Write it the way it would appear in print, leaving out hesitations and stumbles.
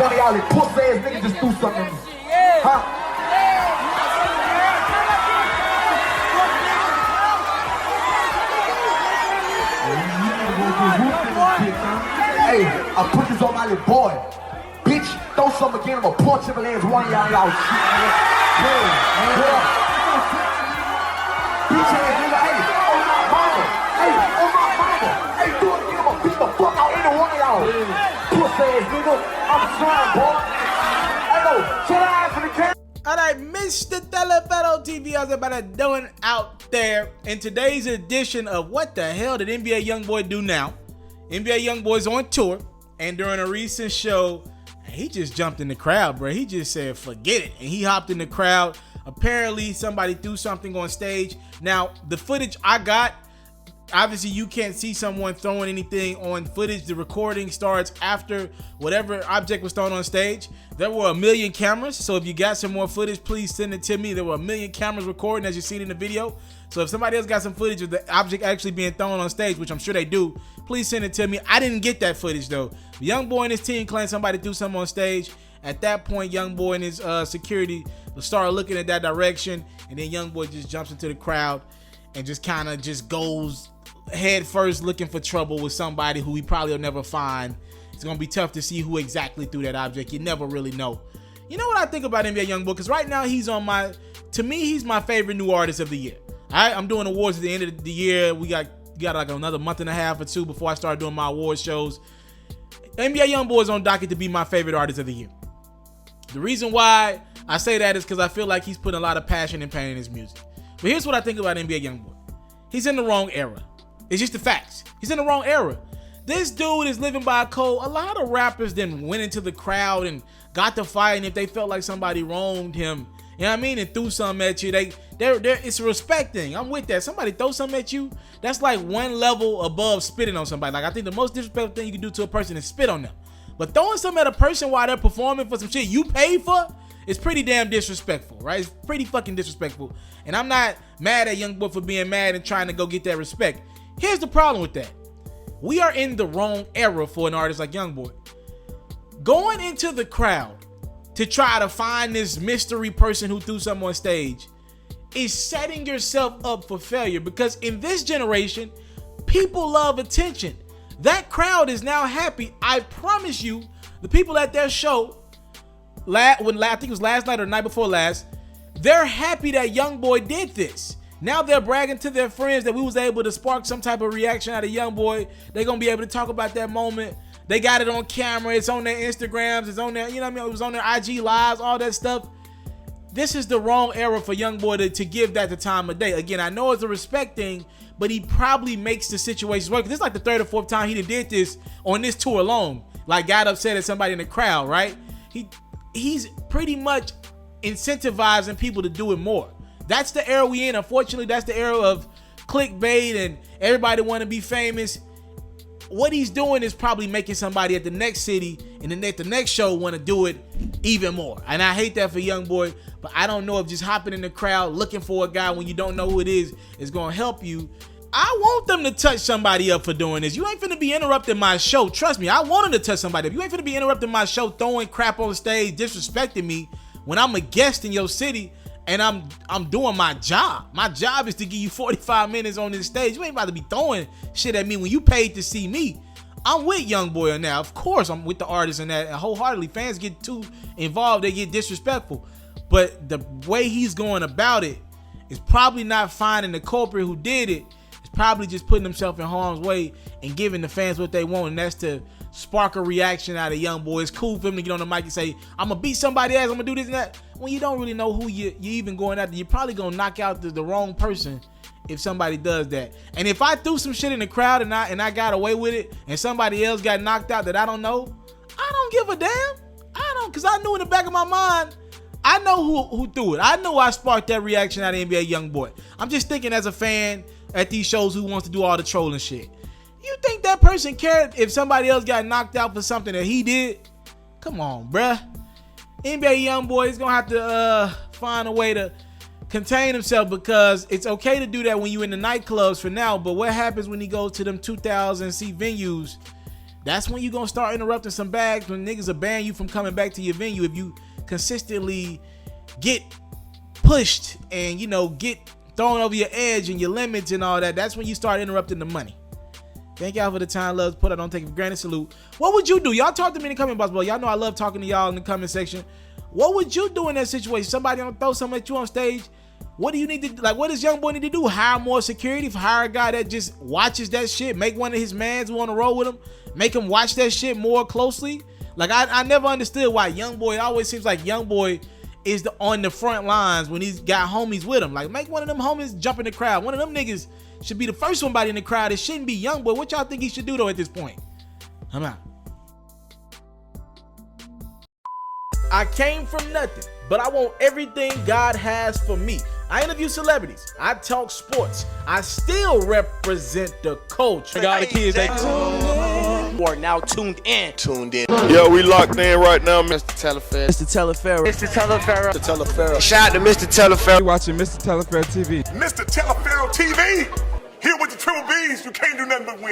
one of y'all that pussy ass niggas just do something to me. Huh? Hey, I put this on my little boy. Bitch, throw something again, I'ma punch him and one of y'all shit. Bitch ass nigga, hey, on my mama. Hey, on my mama. Hey, do it again, I'ma beat the fuck out any one of y'all. Pussy ass nigga, I'm trying, boy. Hey, no, chill out for the camera. Alright, Mr. TALIAFERRO TV, how's everybody doing out there? In today's edition of What the Hell Did NBA Youngboy Do Now? NBA Youngboy's on tour, and during a recent show, he just jumped in the crowd, bro. He just said, forget it, and he hopped in the crowd. Apparently, somebody threw something on stage. Now, the footage I got, obviously you can't see someone throwing anything on footage. The recording starts after whatever object was thrown on stage. There were 1 million cameras, so if you got some more footage, please send it to me. There were 1 million cameras recording, as you see it in the video. So if somebody else got some footage of the object actually being thrown on stage, which I'm sure they do, please send it to me. I didn't get that footage though. Youngboy and his team claimed somebody threw something on stage. At that point, Youngboy and his security started looking at that direction, and then Youngboy just jumps into the crowd and just kind of just goes head first looking for trouble with somebody who he probably will never find. It's gonna be tough to see who exactly threw that object. You never really know. You know what I think about NBA Youngboy? Because right now he's on my, to me, he's my favorite new artist of the year. Alright, I'm doing awards at the end of the year. We got like another month and a half or two before I start doing my awards shows. NBA Youngboy is on docket to be my favorite artist of the year. The reason why I say that is because I feel like he's putting a lot of passion and pain in his music. But here's what I think about NBA Youngboy. He's in the wrong era. It's just the facts. He's in the wrong era. This dude is living by a code. A lot of rappers then went into the crowd and got to fighting if they felt like somebody wronged him. You know what I mean? And threw something at you. It's a respect thing. I'm with that. Somebody throw something at you, that's like one level above spitting on somebody. Like, I think the most disrespectful thing you can do to a person is spit on them. But throwing something at a person while they're performing for some shit you paid for is pretty damn disrespectful, right? It's pretty fucking disrespectful. And I'm not mad at Youngboy for being mad and trying to go get that respect. Here's the problem with that. We are in the wrong era for an artist like Youngboy. Going into the crowd to try to find this mystery person who threw something on stage is setting yourself up for failure, because in this generation, people love attention. That crowd is now happy. I promise you, the people at their show, I think it was last night or the night before last, they're happy that Youngboy did this. Now they're bragging to their friends that we was able to spark some type of reaction out of Youngboy. They're going to be able to talk about that moment. They got it on camera. It's on their Instagrams. It's on their, you know what I mean? It was on their IG lives, all that stuff. This is the wrong era for Youngboy to give that the time of day. Again, I know it's a respect thing, but he probably makes the situations work. This is like the third or fourth time he did this on this tour alone. Like, got upset at somebody in the crowd, right? He's pretty much incentivizing people to do it more. That's the era we in. Unfortunately, that's the era of clickbait and everybody want to be famous. What he's doing is probably making somebody at the next city and then at the next show want to do it even more. And I hate that for Youngboy, but I don't know if just hopping in the crowd looking for a guy when you don't know who it is going to help you. I want them to touch somebody up for doing this. You ain't finna be interrupting my show. Trust me, I want them to touch somebody up. You ain't finna be interrupting my show, throwing crap on stage, disrespecting me when I'm a guest in your city and I'm doing my job. My job is to give you 45 minutes on this stage. You ain't about to be throwing shit at me when you paid to see me. I'm with Youngboy now. Of course, I'm with the artists and that. And wholeheartedly, fans get too involved. They get disrespectful. But the way he's going about it is probably not finding the culprit who did it. It's probably just putting himself in harm's way and giving the fans what they want. And that's to spark a reaction out of Youngboy. It's cool for him to get on the mic and say, I'm going to beat somebody else. I'm going to do this and that. When you don't really know who you even going after, you're probably going to knock out the wrong person if somebody does that. And if I threw some shit in the crowd and I got away with it and somebody else got knocked out that I don't know, I don't give a damn. I don't, because I knew in the back of my mind, I know who threw it. I know I sparked that reaction out of NBA Youngboy. I'm just thinking as a fan at these shows who wants to do all the trolling shit. You think that person cared if somebody else got knocked out for something that he did? Come on, bruh. NBA Youngboy is gonna have to find a way to contain himself, because it's okay to do that when you're in the nightclubs for now, but what happens when he goes to them 2,000 seat venues? That's when you gonna start interrupting some bags, when niggas will ban you from coming back to your venue if you consistently get pushed and, you know, get thrown over your edge and your limits and all that. That's when you start interrupting the money. Thank y'all for the time, loves. Put I don't take it for granted. Salute. What would you do? Y'all talk to me in the comment box below. Y'all know I love talking to y'all in the comment section. What would you do in that situation? Somebody gonna throw something at you on stage. What do you need to, like, what does Youngboy need to do? Hire more security? Hire a guy that just watches that shit? Make one of his mans who on the road with him? Make him watch that shit more closely? Like, I never understood why Youngboy, it always seems like Youngboy is on the front lines when he's got homies with him. Like, make one of them homies jump in the crowd. One of them niggas should be the first somebody in the crowd. It shouldn't be Youngboy. What y'all think he should do, though, at this point? I'm out. I came from nothing, but I want everything God has for me. I interview celebrities. I talk sports. I still represent the culture. Got the kids, they are now tuned in. Yo, we locked in right now, Mr. TALIAFERRO. Mr. TALIAFERRO. Mr. TALIAFERRO. Mr. TALIAFERRO. Shout out to Mr. TALIAFERRO. You watching Mr. TALIAFERRO TV. Mr. TALIAFERRO TV, here with the triple B's, you can't do nothing but win.